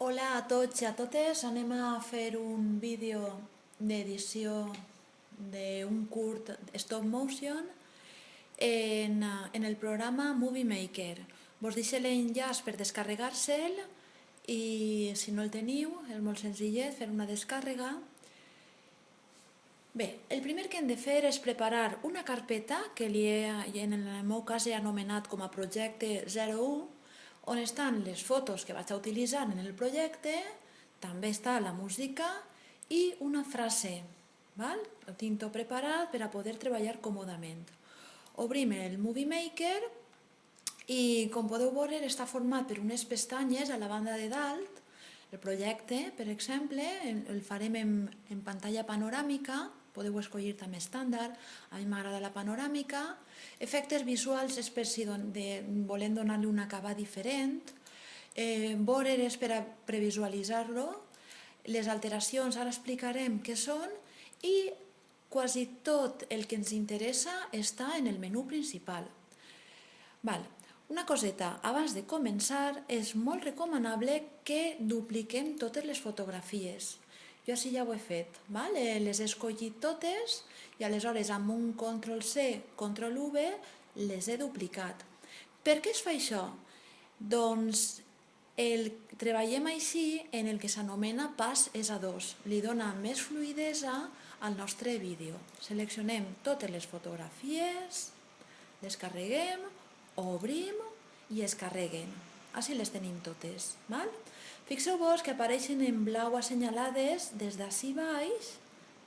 Hola a tots i a totes, anem a fer un vídeo d'edició d'un curt stop motion en el programa Movie Maker. Vos deixo l'enllaç per descarregar-se'l i si no el teniu és molt senzillet fer una descàrrega. Bé, el primer que hem de fer és preparar una carpeta que en el meu cas he anomenat com a projecte 01, on estan les fotos que vaig a utilitzar en el projecte, també està la música i una frase. Ho tinc tot preparat per a poder treballar còmodament. Obrim el Movie Maker i, com podeu veure, està format per unes pestanyes a la banda de dalt. El projecte, per exemple, el farem en pantalla panoràmica, podeu escollir també estàndard, a mi m'agrada la panoràmica. Efectes visuals és per si volem donar-li un acabat diferent. Voreres per a previsualitzar-lo. Les alteracions ara explicarem què són i quasi tot el que ens interessa està en el menú principal. Una coseta, abans de començar és molt recomanable que dupliquem totes les fotografies. Jo així ja ho he fet, les he escollit totes i aleshores amb un Ctrl+C, Ctrl+V les he duplicat. Per què es fa això? Doncs treballem així en el que s'anomena pas és a 2. Li dona més fluïdesa al nostre vídeo. Seleccionem totes les fotografies, descarreguem, obrim i es carreguen. Així les tenim totes. Fixeu-vos que apareixen en blau assenyalades des d'ací baix.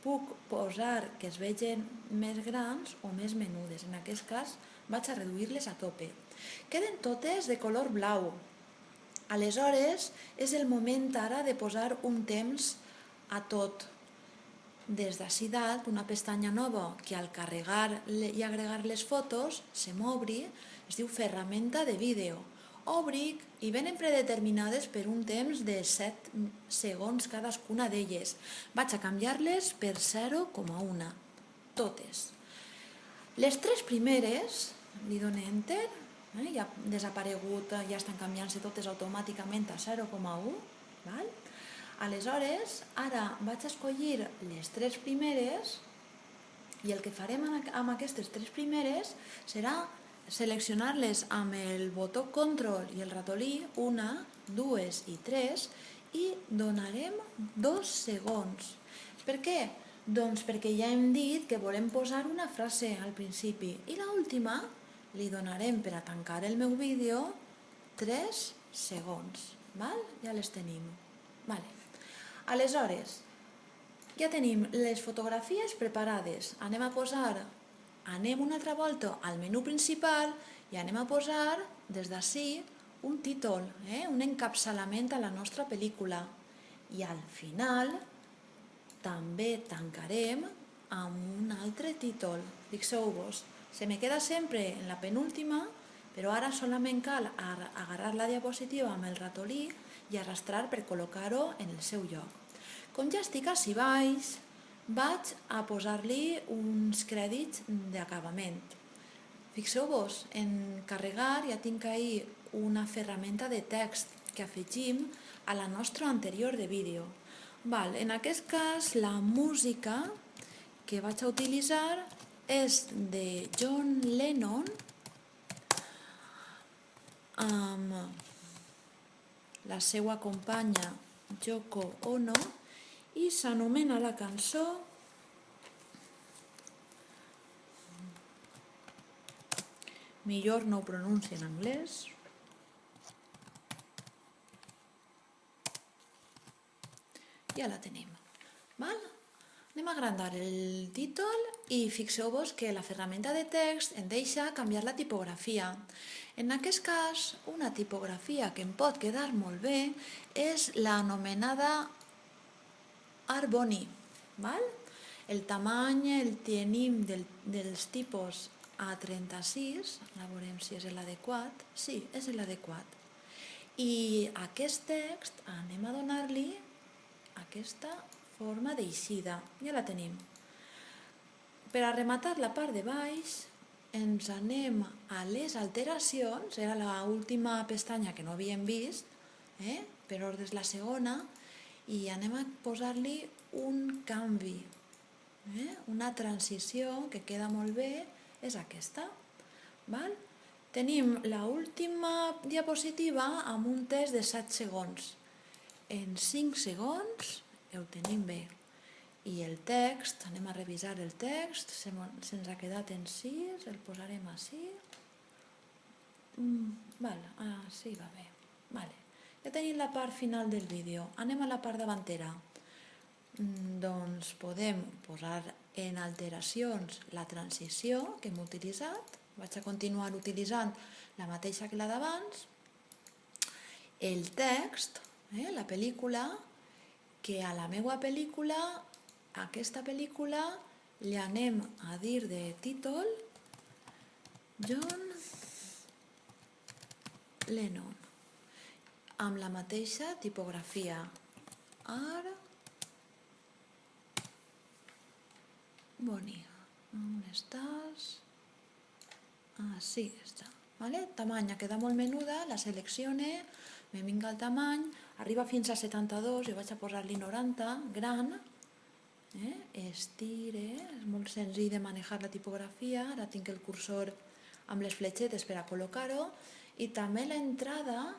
Puc posar que es vegin més grans o més menudes. En aquest cas vaig a reduir-les a tope. Queden totes de color blau. Aleshores és el moment ara de posar un temps a tot. Des d'ací dalt, una pestanya nova que al carregar i agregar les fotos se m'obri, es diu ferramenta de vídeo. Obric i venen predeterminades per un temps de 7 segons cadascuna d'elles. Vaig a canviar-les per 0,1, totes. Les 3 primeres, li dono Enter, ja ha desaparegut, ja estan canviant-se totes automàticament a 0,1. Aleshores, ara vaig a escollir les 3 primeres i el que farem amb aquestes 3 primeres serà seleccionar-les amb el botó Control i el ratolí, 1, 2 i 3, i donarem 2 segons. Per què? Doncs perquè ja hem dit que volem posar una frase al principi. I l'última li donarem, per a tancar el meu vídeo, 3 segons. Ja les tenim. Aleshores, ja tenim les fotografies preparades. Anem una altra volta al menú principal i anem a posar des d'ací un títol, un encapçalament a la nostra pel·lícula. I al final també tancarem amb un altre títol. Fixeu-vos, se me queda sempre en la penúltima, però ara solament cal agarrar la diapositiva amb el ratolí i arrastrar per col·locar-ho en el seu lloc. Com ja estic ací baix, vaig a posar-li uns crèdits d'acabament. Fixeu-vos, en carregar ja tinc ahí una ferramenta de text que afegim a la nostra anterior de vídeo. En aquest cas, la música que vaig a utilitzar és de John Lennon amb la seva companya Yoko Ono i s'anomena la cançó millor no ho pronuncio en anglès. Ja la tenim. Anem a agrandar el títol i fixeu-vos que la ferramenta de text em deixa canviar la tipografia. En aquest cas, una tipografia que em pot quedar molt bé és l'anomenada Arbony. El tamany el tenim dels tipus A36, ara veurem si és l'adequat. Sí, és l'adequat. I aquest text anem a donar-li aquesta forma d'eixida. Ja la tenim. Per a rematar la part de baix, ens anem a les alteracions, era l'última pestanya que no havíem vist, per ordre és la segona, i anem a posar-li un canvi, una transició que queda molt bé, és aquesta. Tenim l'última diapositiva amb un test de 7 segons. En 5 segons ho tenim bé. I el text, anem a revisar el text, se'ns ha quedat en 6, el posarem així. Sí, va bé. Ja tenim la part final del vídeo. Anem a la part davantera. Doncs podem posar en alteracions la transició que hem utilitzat. Vaig a continuar utilitzant la mateixa que la d'abans. El text, la pel·lícula, que a la meva pel·lícula, a aquesta pel·lícula, li anem a dir de títol John Lennon, amb la mateixa tipografia. Ara, Bonnie, on estàs? Sí, està. Tamany, queda molt menuda, la seleccione, me vinga el tamany, arriba fins a 72, jo vaig a posar-li 90, gran, estire, és molt senzill de manejar la tipografia, ara tinc el cursor amb les fletxetes per a col·locar-ho, i també l'entrada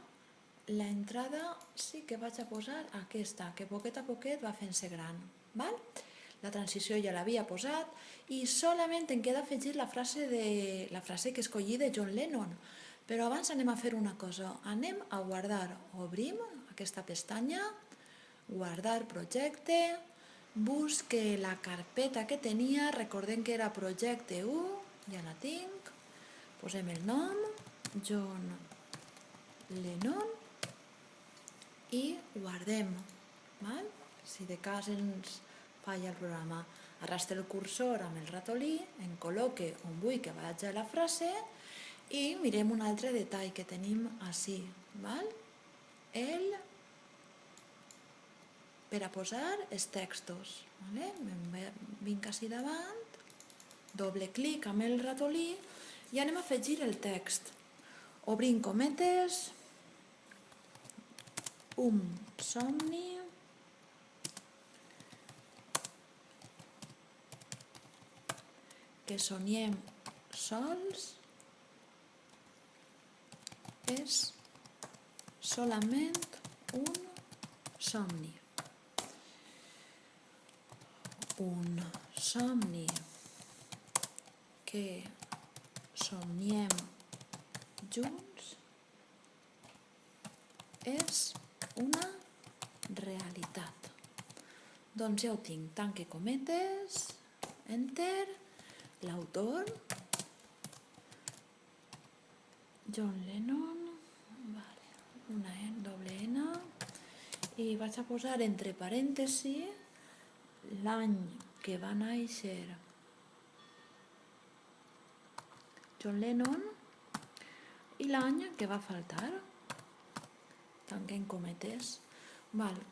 sí que vaig a posar aquesta, que poquet a poquet va fent-se gran. La transició ja l'havia posat i solament em queda afegir la frase que escolli de John Lennon. Però abans anem a fer una cosa, anem a guardar, obrim aquesta pestanya, guardar projecte, busque la carpeta que tenia, recordem que era projecte 1, ja la tinc, posem el nom, John Lennon, i guardem. Si de cas ens falla el programa, arrastre el cursor amb el ratolí, en col·loque on vull que vagi la frase i mirem un altre detall que tenim així. Per a posar els textos. Vinc així davant, doble clic amb el ratolí i anem a afegir el text. Obrim cometes, un somni, que somiem sols és solament un somni. Un somni que somniem junts és una realitat. Doncs ja ho tinc, tanque cometes, enter, l'autor, John Lennon, una doble N, i vaig a posar entre parèntesis l'any que va néixer John Lennon i l'any que va faltar. Tanquem cometes.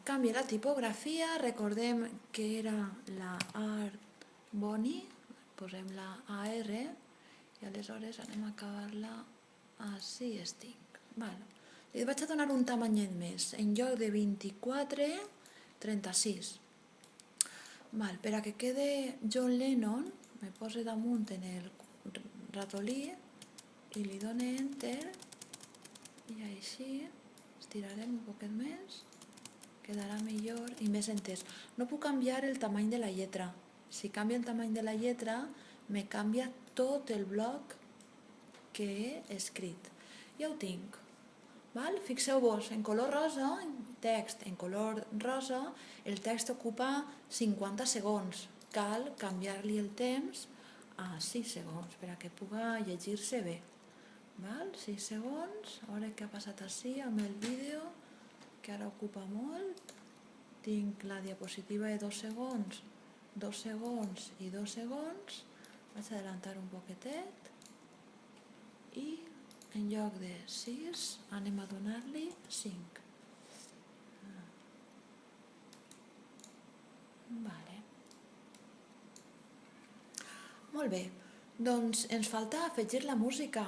Canvia la tipografia, recordem que era la Art Bonnie, posem la AR i aleshores anem a acabar-la així estic. Li vaig a donar un tamanyet més, en lloc de 24, 36. Per a que quede John Lennon, me poso damunt en el ratolí i li dono enter i així estirarem un poquet més, quedarà millor i més entès. No puc canviar el tamany de la lletra. Si canvia el tamany de la lletra, me canvia tot el bloc que he escrit. Ja ho tinc. Fixeu-vos, en color rosa, text en color rosa, el text ocupa 50 segons. Cal canviar-li el temps a 6 segons per a que puga llegir-se bé. 6 segons, a veure què ha passat així amb el vídeo, que ara ocupa molt. Tinc la diapositiva de 2 segons, 2 segons i 2 segons. Vaig a adelantar un poquetet i en lloc de 6 anem a donar-li 5. Molt bé, doncs ens falta afegir la música.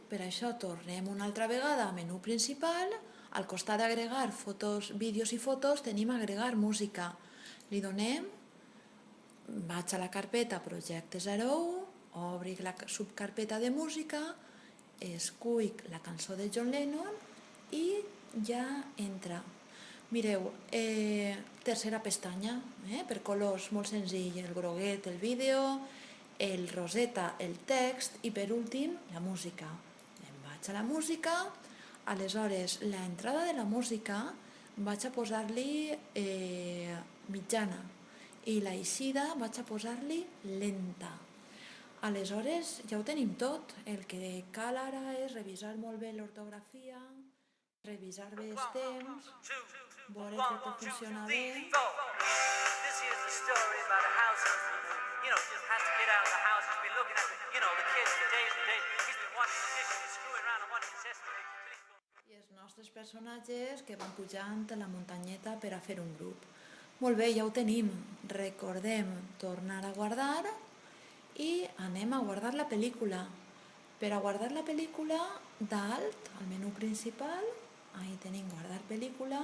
Per això tornem una altra vegada a menú principal, Al costat d'agregar fotos, vídeos i fotos tenim agregar música. Li donem, vaig a la carpeta Projecte 01, obri la subcarpeta de música, escull la cançó de John Lennon i ja entra. Mireu, tercera pestanya, per colors molt senzill, el groguet, el vídeo, el roseta, el text i per últim la música. Em vaig a la música, aleshores l'entrada de la música vaig a posar-li mitjana i l'eixida vaig a posar-li lenta. Aleshores ja ho tenim tot, el que cal ara és revisar molt bé l'ortografia, revisar bé els temps, veure que tot funciona bé. This is the story about a house husband who, just has to get out of the house. He's been looking at, the kids for days and days. He's been watching the dishes and screwing around and watching Sesame. I els nostres personatges que van pujant a la muntanyeta per a fer un grup. Molt bé, ja ho tenim. Recordem tornar a guardar i anem a guardar la pel·lícula. Per a guardar la pel·lícula, dalt, al menú principal, ahí tenim guardar pel·lícula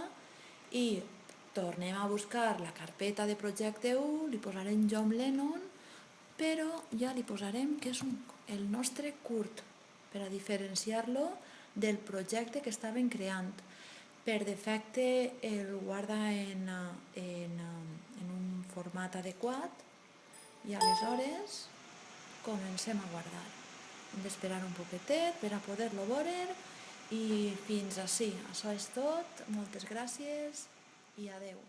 i tornem a buscar la carpeta de Projecte 1, li posarem John Lennon, però ja li posarem que és el nostre curt, per a diferenciar-lo del projecte que estàvem creant. Per defecte el guarda en un format adequat i aleshores comencem a guardar. Hem d'esperar un poquetet per a poder-lo veure i fins ací. Això és tot. Moltes gràcies i adeu.